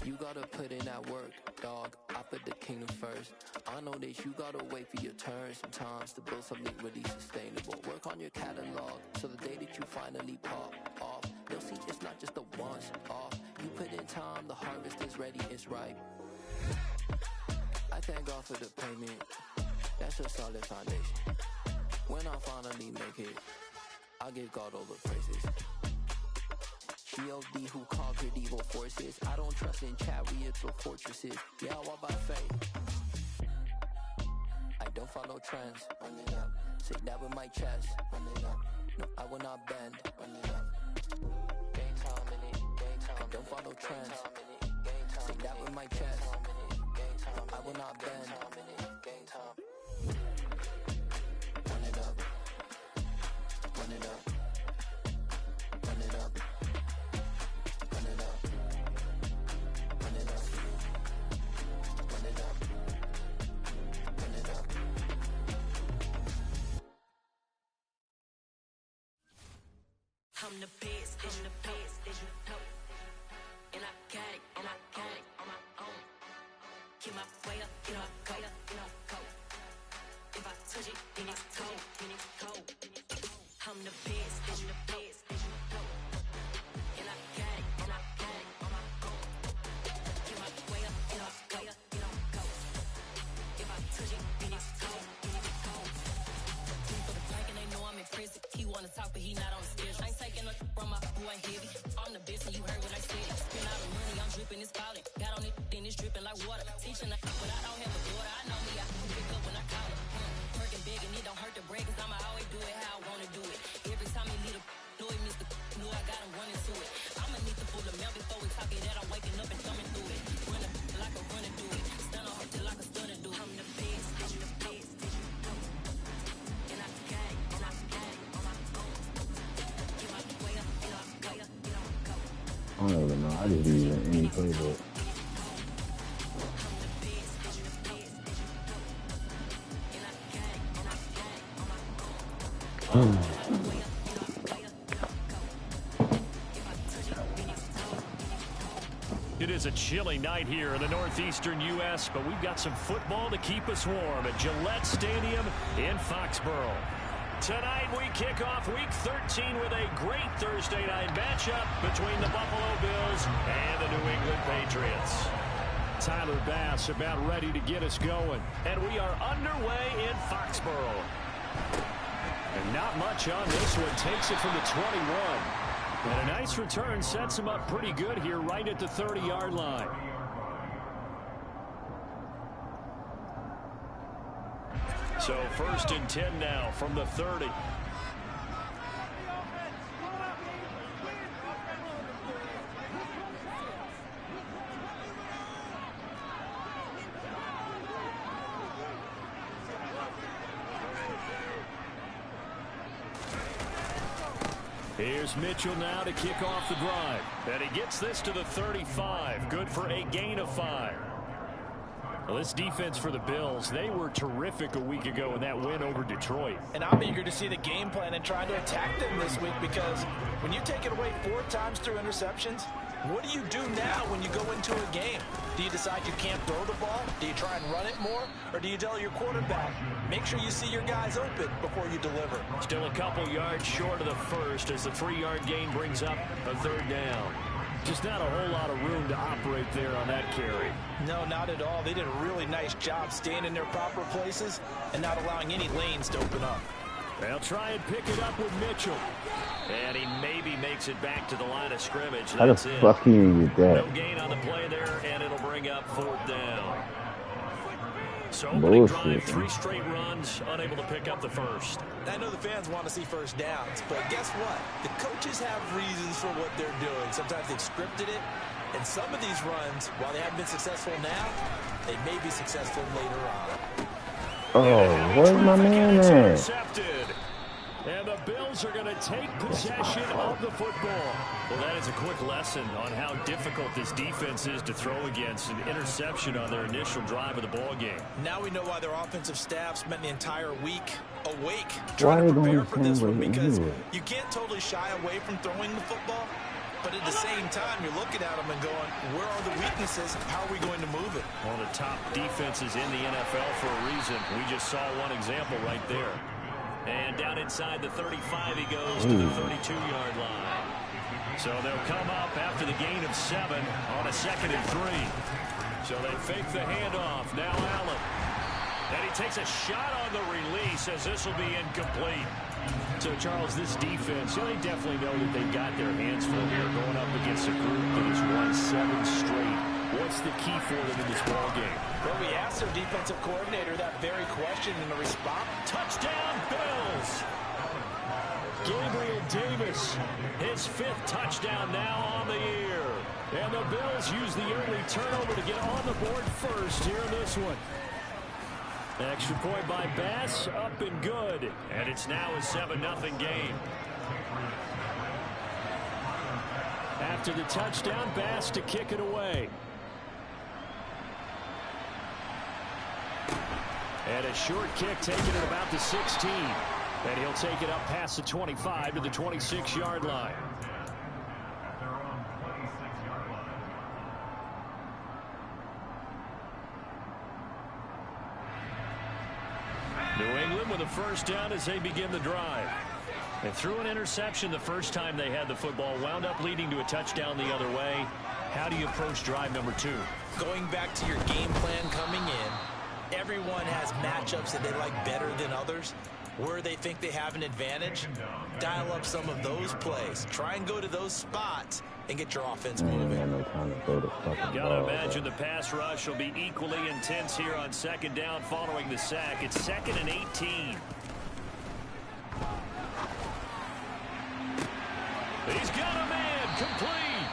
You gotta put in that work, dog. I put the kingdom first. I know that you gotta wait for your turn sometimes to build something really sustainable. Work on your catalog, so the day that you finally pop off, they'll see it's not just a once off. You put in time, the harvest is ready, it's ripe. I thank God for the payment. That's a solid foundation. When I finally make it, I give God all the praises. G.O.D. who conquered evil forces. I don't trust in chariots or fortresses. Yeah, I walk by faith. I don't follow trends. Run it up. Say that with my chest. Run it up. No, I will not bend. Run it up. Game time in it. Game time. I don't follow trends. Say that with my chest. No, I will not bend. Game time. Run it up. Run it up. Run it up. Run it up. Run it up. Run it up. Run it up. I'm the best, I'm the best, as you know. And I got it, and I got it on my own. Keep my way up, get up, go, go. If I touch it, then it's cold, then it's cold. I'm the best, I'm the best, as you know. And I got it, and I got it on my own. Keep my way up, get up, go, go. If I touch it, then it's cold, then it's cold. For the blank and they know I'm in prison. He wanna talk, but he not on the schedule. I ain't taking nothing from my boy heavy. I'm the best, and you heard what I said. Spend all the money, I'm dripping, it's falling. Got on it, then it's dripping like water. Teaching the but I don't have a daughter. I know me, I can pick up when I call it. Working big, and it don't hurt to break, cause I'ma always do it how I wanna do it. Every time he lead a know he missed the knew I got him running to it. I'ma need to pull the mail before we talk it that I'm waking up and coming through it. Running like a running through it. Stun on her till like a stunner do. I'm the best, I'm the best, did you know? And I got it, and I got it on my own. Get my way up, get up, go, go. I don't even know. I just be using any playbook. It is a chilly night here in the northeastern U.S., but we've got some football to keep us warm at Gillette Stadium in Foxborough. Tonight we kick off Week 13 with a great Thursday night matchup between the Buffalo Bills and the New England Patriots. Tyler Bass about ready to get us going, and we are underway in Foxborough. And not much on this one. Takes it from the 21. And a nice return sets him up pretty good here right at the 30-yard line. So 1st and 10 now from the 30. Here's Mitchell now to kick off the drive. And he gets this to the 35. Good for a gain of 5. Well, this defense for the Bills, they were terrific a week ago in that win over Detroit. And I'm eager to see the game plan and try to attack them this week, because when you take it away 4 times through interceptions, what do you do now when you go into a game? Do you decide you can't throw the ball? Do you try and run it more? Or do you tell your quarterback, make sure you see your guys open before you deliver? Still a couple yards short of the first as the 3-yard gain brings up a 3rd down. Just not a whole lot of room to operate there on that carry. No, not at all. They did a really nice job staying in their proper places and not allowing any lanes to open up. They'll try and pick it up with Mitchell. And he maybe makes it back to the line of scrimmage. How the fuck can you get that? No gain on the play there, and it'll bring up 4th down. So opening drive, 3 straight runs, unable to pick up the first. I know the fans want to see first downs, but guess what? The coaches have reasons for what they're doing. Sometimes they've scripted it, and some of these runs, while they haven't been successful now, they may be successful later on. Oh, where's my man at? And the Bills are going to take possession of the football. Well, that is a quick lesson on how difficult this defense is to throw against. An interception on their initial drive of the ball game. Now we know why their offensive staff spent the entire week awake trying to prepare for this one, because you can't totally shy away from throwing the football, But at the same time, you're looking at them and going, where are the weaknesses? How are we going to move it? One of the top defenses in the NFL for a reason. We just saw one example right there. And down inside the 35, he goes to the 32-yard line. So they'll come up after the gain of 7 on a 2nd and 3. So they fake the handoff. Now Allen. And he takes a shot on the release as this will be incomplete. So, Charles, this defense, they definitely know that they've got their hands full here going up against a group that has won 7 straight. What's the key for them in this ball game? Well, we asked their defensive coordinator that very question in the response. Touchdown, Bills! Gabriel Davis, his 5th touchdown now on the year. And the Bills use the early turnover to get on the board first here in this one. Extra point by Bass, up and good. And it's now a 7-0 game. After the touchdown, Bass to kick it away. And a short kick taken at about the 16. And he'll take it up past the 25 to the 26-yard line. New England with a first down as they begin the drive. And threw an interception the first time they had the football, wound up leading to a touchdown the other way. How do you approach drive number 2? Going back to your game plan coming in, everyone has matchups that they like better than others. Where they think they have an advantage, dial up some of those plays. Try and go to those spots and get your offense moving. Gotta imagine the pass rush will be equally intense here on 2nd down following the sack. It's 2nd and 18. He's got a man complete.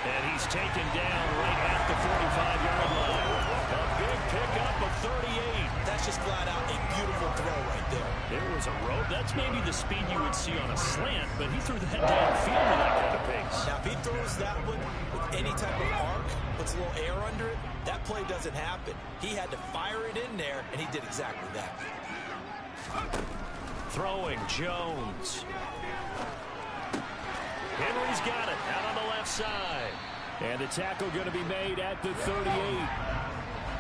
And he's taken down right at the 45-yard line. A big pickup of 38. That's just flat out a beautiful throw right there. It was a rope. That's maybe the speed you would see on a slant, but he threw that downfield with that kind of pace. Now, if he throws that one with any type of arc, puts a little air under it, that play doesn't happen. He had to fire it in there, and he did exactly that. Throwing Jones. Henry's got it out on the left side. And the tackle going to be made at the 38.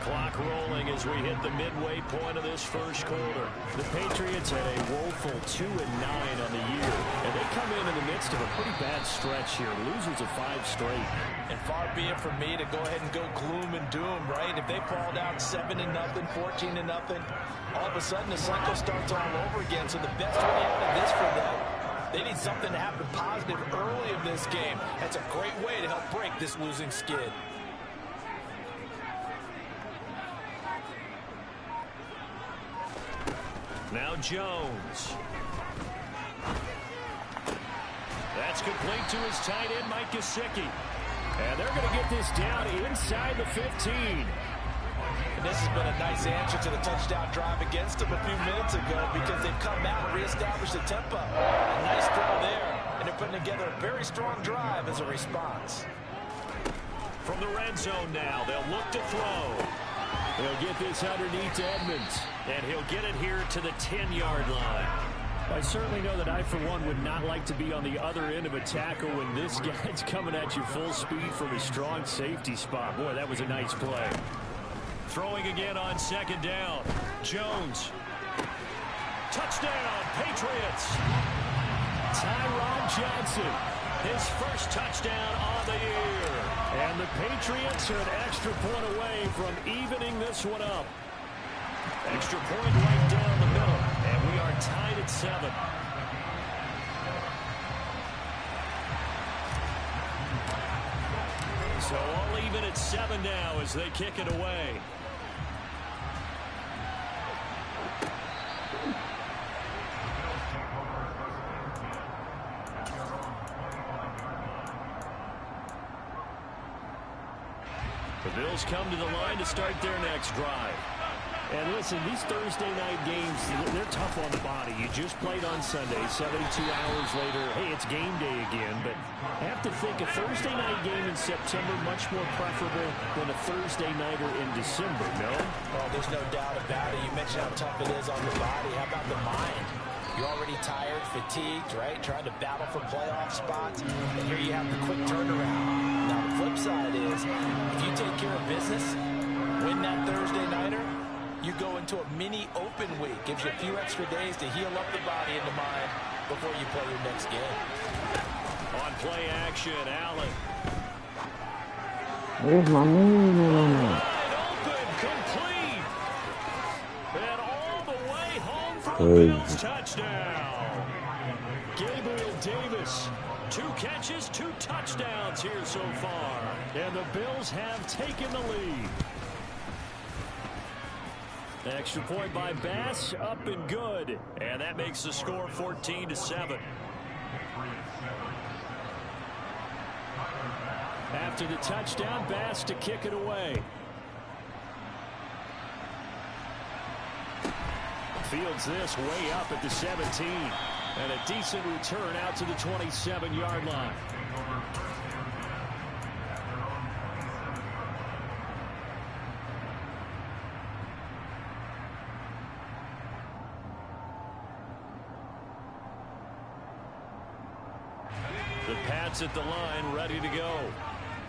Clock rolling as we hit the midway point of this first quarter. The Patriots had a woeful 2-9 on the year. And they come in the midst of a pretty bad stretch here. Losers of 5 straight. And far be it from me to go ahead and go gloom and doom, right? If they fall down 7-0, 14-0, all of a sudden the cycle starts all over again. So the best way out of this for them, they need something to happen positive early in this game. That's a great way to help break this losing skid. Now Jones. That's complete to his tight end, Mike Gesicki. And they're going to get this down inside the 15. And this has been a nice answer to the touchdown drive against them a few minutes ago because they've come out and reestablished the tempo. A nice throw there. And they're putting together a very strong drive as a response. From the red zone now, they'll look to throw. They'll get this underneath to Edmonds. And he'll get it here to the 10-yard line. I certainly know that I, for one, would not like to be on the other end of a tackle when this guy's coming at you full speed from a strong safety spot. Boy, that was a nice play. Throwing again on 2nd down. Jones. Touchdown, Patriots. Tyron Johnson, his first touchdown on the year. And the Patriots are an extra point away from evening this one up. Extra point right down the middle. And we are tied at 7. So all even at 7 now as they kick it away. The Bills come to the line to start their next drive. And listen, these Thursday night games, they're tough on the body. You just played on Sunday, 72 hours later. Hey, it's game day again. But I have to think a Thursday night game in September much more preferable than a Thursday nighter in December, no? Well, there's no doubt about it. You mentioned how tough it is on the body. How about the mind? You're already tired, fatigued, right? Trying to battle for playoff spots. And here you have the quick turnaround. Now, the flip side is, if you take care of business, win that Thursday nighter, you go into a mini open week. Gives you a few extra days to heal up the body and the mind before you play your next game. On play action, Allen. Where's my man on that? Wide open, complete. And all the way home for the Crazy. Bills touchdown. Gabriel Davis, 2 catches, 2 touchdowns here so far. And the Bills have taken the lead. Extra point by Bass, up and good. And that makes the score 14-7. After the touchdown, Bass to kick it away. Fields this way up at the 17. And a decent return out to the 27-yard line. The Pats at the line, ready to go.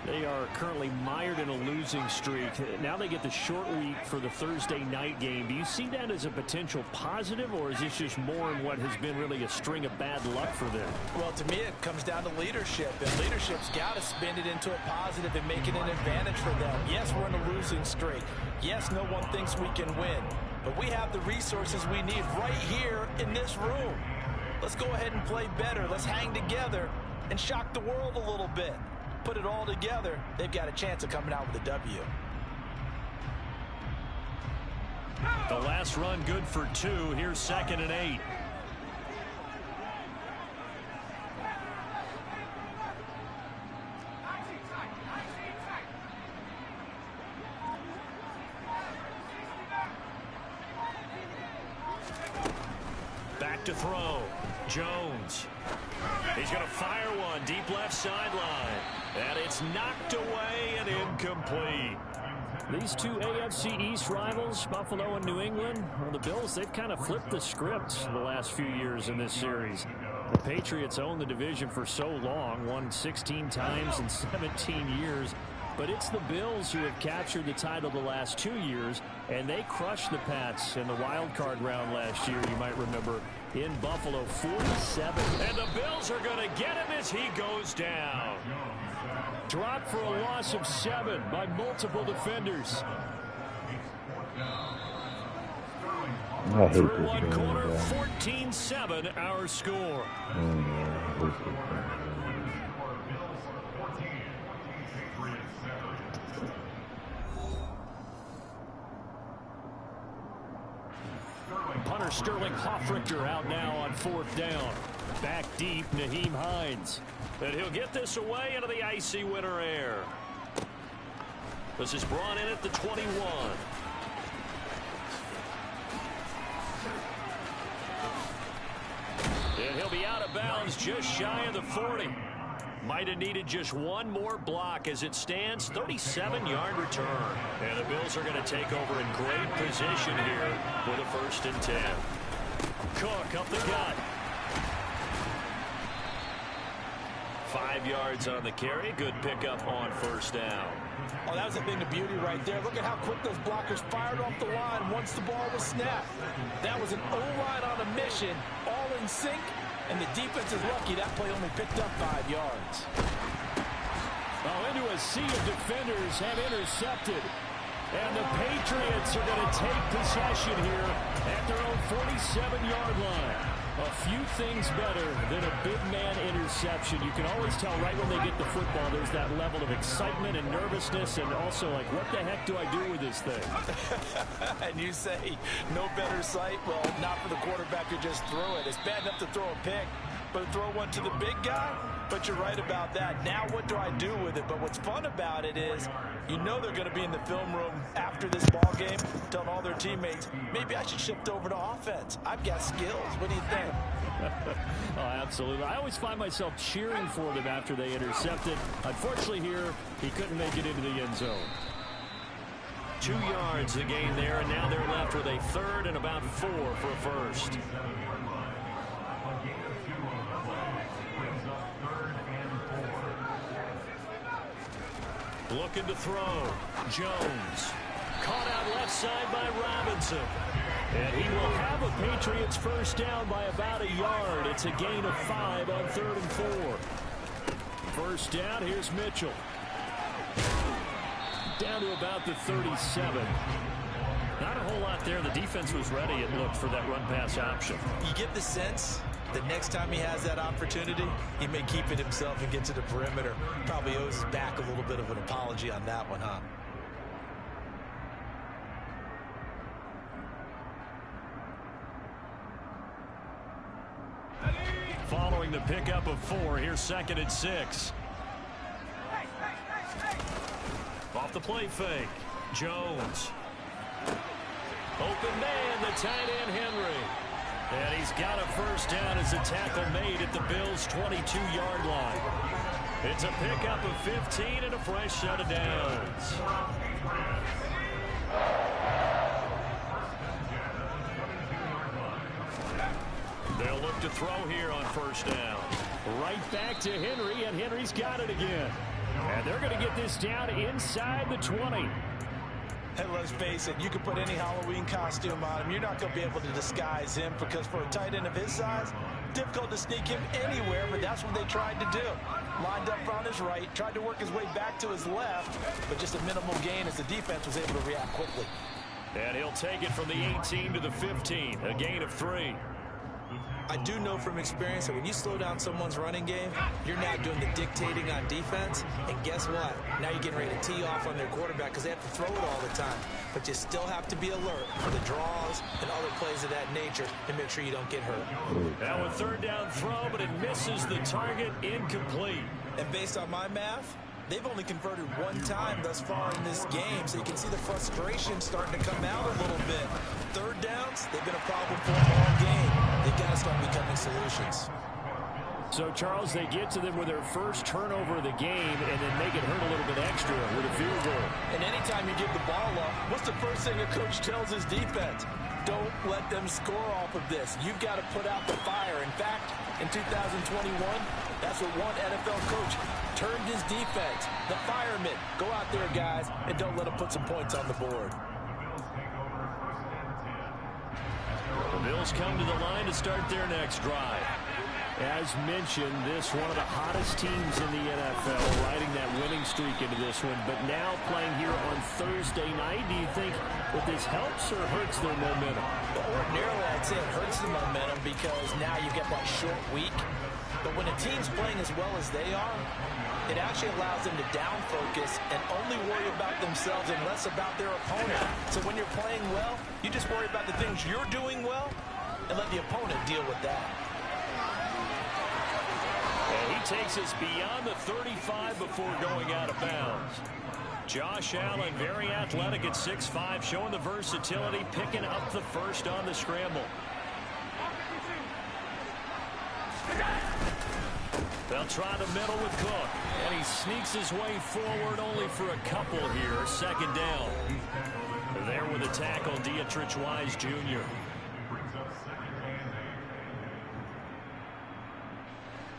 They are currently mired in a losing streak. Now they get the short week for the Thursday night game. Do you see that as a potential positive, or is this just more in what has been really a string of bad luck for them? Well, to me, it comes down to leadership, and leadership's got to spin it into a positive and make it an advantage for them. Yes, we're in a losing streak. Yes, no one thinks we can win, but we have the resources we need right here in this room. Let's go ahead and play better. Let's hang together and shock the world a little bit. Put it all together, they've got a chance of coming out with a W. The last run good for 2. Here's 2nd and 8. Back to throw. Jones. He's going to fire one deep left sideline. And it's knocked away and incomplete. These two AFC East rivals, Buffalo and New England, well, the Bills, they've kind of flipped the script the last few years in this series. The Patriots owned the division for so long, won 16 times in 17 years. But it's the Bills who have captured the title the last 2 years, and they crushed the Pats in the wild card round last year, you might remember, in Buffalo, 47. And the Bills are going to get him as he goes down. Dropped for a loss of 7 by multiple defenders. I hate Through this one game, quarter, bro. 14-7 our score. I hate this game. Punter Sterling Hoffrichter out now on 4th down. Back deep, Naheem Hines. And he'll get this away into the icy winter air. This is brought in at the 21. And he'll be out of bounds just shy of the 40. Might have needed just one more block. As it stands, 37-yard return. And the Bills are going to take over in great position here with a 1st and 10. Cook up the gut. 5 yards on the carry. Good pickup on 1st down. Oh, that was a thing of beauty right there. Look at how quick those blockers fired off the line once the ball was snapped. That was an O-line on a mission, all in sync, and the defense is lucky that play only picked up 5 yards. Oh, into a sea of defenders have intercepted. And the Patriots are going to take possession here at their own 47-yard line. A few things better than a big man interception. You can always tell right when they get the football, there's that level of excitement and nervousness, and also like, what the heck do I do with this thing? And you say, no better sight? Well, not for the quarterback to just throw it. It's bad enough to throw a pick, but throw one to the big guy? But you're right about that. Now what do I do with it? But what's fun about it is, you know they're going to be in the film room after this ball game telling all their teammates, maybe I should shift over to offense. I've got skills. What do you think? Oh, absolutely. I always find myself cheering for them after they intercept it. Unfortunately here, he couldn't make it into the end zone. 2 yards the gain there, and now they're left with a 3rd and about 4 for a 1st. Looking to throw. Jones. Caught out left side by Robinson. And he will have a Patriots first down by about a yard. It's a gain of 5 on 3rd and 4. First down, here's Mitchell. Down to about the 37. Not a whole lot there. The defense was ready, it looked, for that run-pass option. You get the sense that next time he has that opportunity, he may keep it himself and get to the perimeter. Probably owes his back a little bit of an apology on that one, huh? Following the pickup of 4, here's 2nd and 6. Off the play fake. Jones. Open man, the tight end Henry. And he's got a first down as a tackle made at the Bills' 22-yard line. It's a pickup of 15 and a fresh set of downs. They'll look to throw here on first down. Right back to Henry, and Henry's got it again. And they're going to get this down inside the 20. And let's face it, you can put any Halloween costume on him. You're not going to be able to disguise him because for a tight end of his size, difficult to sneak him anywhere, but that's what they tried to do. Lined up on his right, tried to work his way back to his left, but just a minimal gain as the defense was able to react quickly. And he'll take it from the 18 to the 15, a gain of 3. I do know from experience that when you slow down someone's running game, you're now doing the dictating on defense. And guess what? Now you're getting ready to tee off on their quarterback because they have to throw it all the time. But you still have to be alert for the draws and other plays of that nature to make sure you don't get hurt. Now a 3rd down throw, but it misses the target, incomplete. And based on my math, they've only converted 1 time thus far in this game, so you can see the frustration starting to come out a little bit. 3rd downs, they've been a problem for them all game. They've got to start becoming solutions. So, Charles, they get to them with their first turnover of the game and then make it hurt a little bit extra with a field goal. And anytime you give the ball up, what's the first thing a coach tells his defense? Don't let them score off of this. You've got to put out the fire. In fact, in 2021, that's what one NFL coach turned his defense. The firemen. Go out there, guys, and don't let them put some points on the board. The Bills come to the line to start their next drive. As mentioned, this one of the hottest teams in the NFL, riding that winning streak into this one, but now playing here on Thursday night. Do you think that this helps or hurts their momentum? Well, ordinarily, I'd say it hurts the momentum because now you've got that short week. But when a team's playing as well as they are, it actually allows them to down focus and only worry about themselves and less about their opponent. So when you're playing well, you just worry about the things you're doing well and let the opponent deal with that. And he takes us beyond the 35 before going out of bounds. Josh Allen, very athletic at 6'5", showing the versatility, picking up the first on the scramble. They'll try the middle with Cook, and he sneaks his way forward only for a couple here. 2nd down. There with a tackle, Dietrich Wise Jr.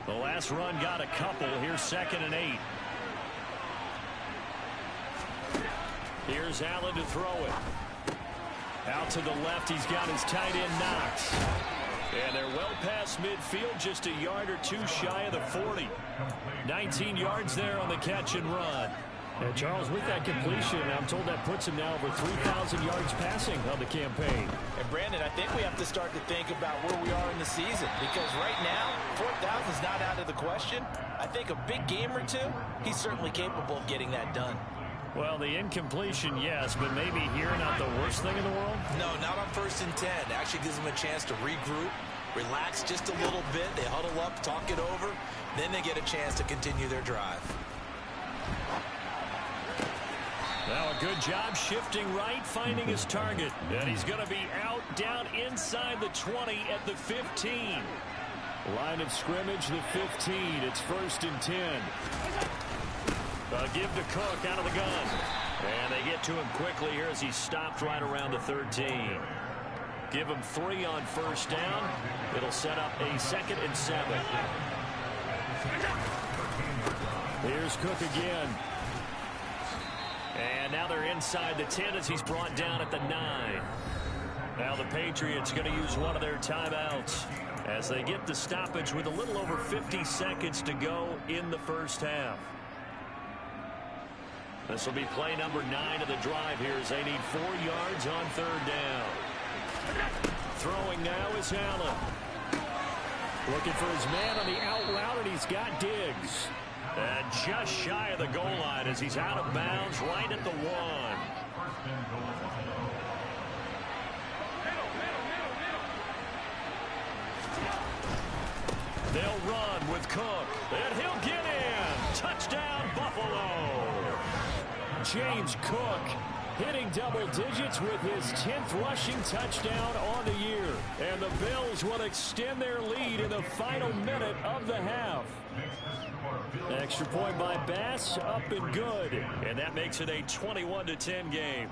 The last run got a couple. Here's 2nd and 8. Here's Allen to throw it. Out to the left, he's got his tight end Knox. And they're well past midfield, just a yard or 2 shy of the 40. 19 yards there on the catch and run. And Charles, with that completion, I'm told that puts him now over 3,000 yards passing on the campaign. And Brandon, I think we have to start to think about where we are in the season, because right now, 4,000 is not out of the question. I think a big game or 2, he's certainly capable of getting that done. Well, the incompletion, yes, but maybe here not the worst thing in the world? No, not on 1st and 10. Actually gives them a chance to regroup, relax just a little bit. They huddle up, talk it over. Then they get a chance to continue their drive. Now a good job shifting right, finding his target. And he's going to be out down inside the 20 at the 15. Line of scrimmage, the 15. It's 1st and 10. Give to Cook out of the gun. And they get to him quickly here as he stopped right around the 13. Give him 3 on 1st down. It'll set up a 2nd and 7. Here's Cook again. And now they're inside the 10 as he's brought down at the 9. Now the Patriots going to use one of their timeouts as they get the stoppage with a little over 50 seconds to go in the first half. This will be play number 9 of the drive here as they need 4 yards on third down. Throwing now is Allen. Looking for his man on the out route, and he's got Diggs. And just shy of the goal line as he's out of bounds right at the 1. They'll run with Cook, and he'll get in. Touchdown, Buffalo. James Cook hitting double digits with his 10th rushing touchdown on the year. And the Bills will extend their lead in the final minute of the half. Extra point by Bass, up and good. And that makes it a 21-10 game.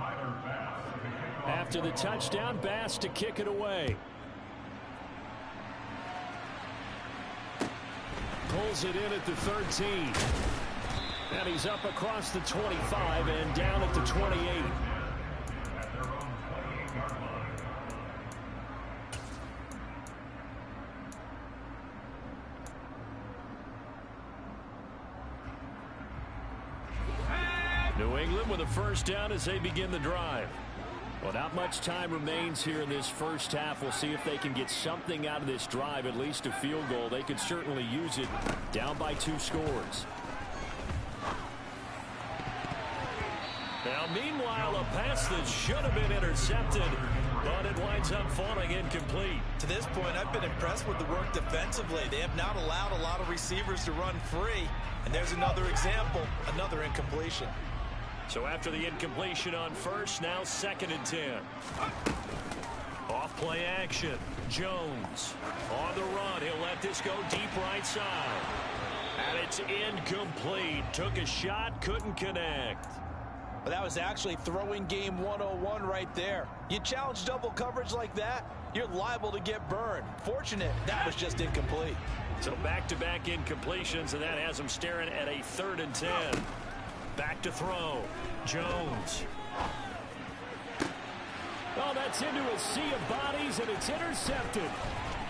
After the touchdown, Bass to kick it away. Pulls it in at the 13. And he's up across the 25 and down at the 28. New England with a first down as they begin the drive. Well, not much time remains here in this first half. We'll see if they can get something out of this drive, at least a field goal. They could certainly use it down by 2 scores. Now, meanwhile, a pass that should have been intercepted, but it winds up falling incomplete. To this point, I've been impressed with the work defensively. They have not allowed a lot of receivers to run free. And there's another example, another incompletion. So after the incompletion on first, now 2nd and 10. Off play action. Jones on the run. He'll let this go deep right side. And it's incomplete. Took a shot, couldn't connect. But that was actually throwing game 101 right there. You challenge double coverage like that, you're liable to get burned. Fortunate, that was just incomplete. So back-to-back incompletions, and that has them staring at a 3rd and 10. Back to throw. Jones. Oh, that's into a sea of bodies, and it's intercepted.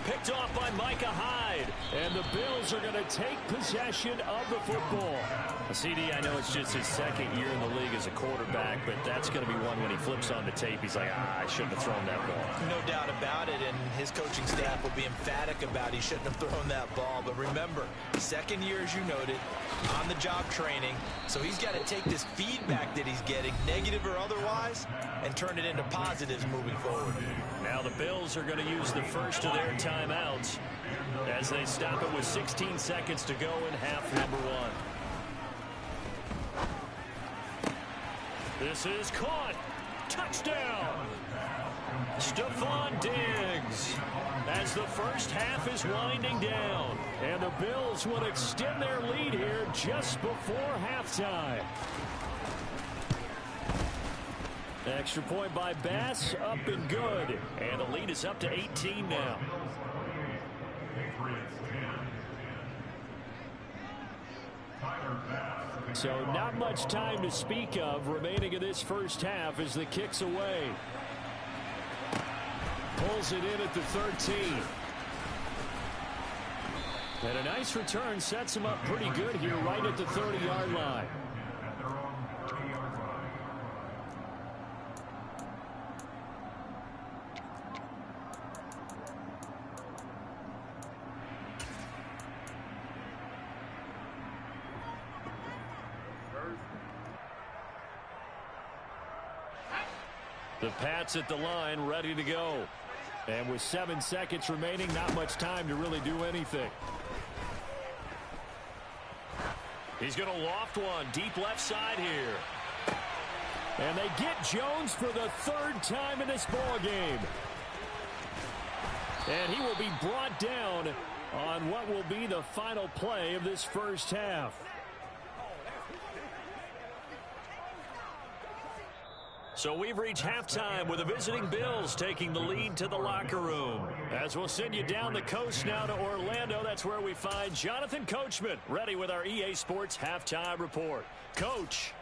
Picked off by Micah Hyde. And the Bills are going to take possession of the football. CD, I know it's just his 2nd year in the league as a quarterback, but that's going to be one when he flips on the tape. He's like, I shouldn't have thrown that ball. No doubt about it, and his coaching staff will be emphatic about he shouldn't have thrown that ball. But remember, 2nd year, as you noted, on-the-job training. So he's got to take this feedback that he's getting, negative or otherwise, and turn it into positives moving forward. Now the Bills are going to use the first of their timeouts as they stop it with 16 seconds to go in half number 1. This is caught. Touchdown. Stephon Diggs. As the first half is winding down. And the Bills will extend their lead here just before halftime. Extra point by Bass, up and good. And the lead is up to 18 now. So not much time to speak of remaining in this first half as the kick's away. Pulls it in at the 13. And a nice return sets him up pretty good here right at the 30-yard line. The Pats at the line, ready to go. And with 7 seconds remaining, not much time to really do anything. He's going to loft one, deep left side here. And they get Jones for the 3rd time in this ball game. And he will be brought down on what will be the final play of this first half. So we've reached halftime with the visiting Bills taking the lead to the locker room. As we'll send you down the coast now to Orlando, that's where we find Jonathan Coachman ready with our EA Sports Halftime Report. Coach.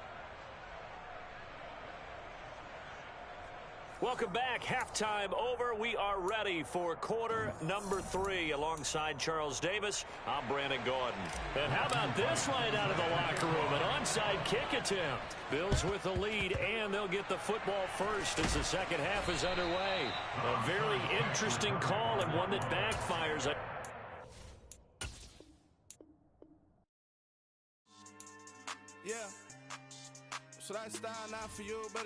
Welcome back. Halftime over. We are ready for quarter number 3. Alongside Charles Davis, I'm Brandon Gordon. And how about this line out of the locker room? An onside kick attempt. Bills with the lead, and they'll get the football first as the second half is underway. A very interesting call and one that backfires. Yeah. Should I style now for you, but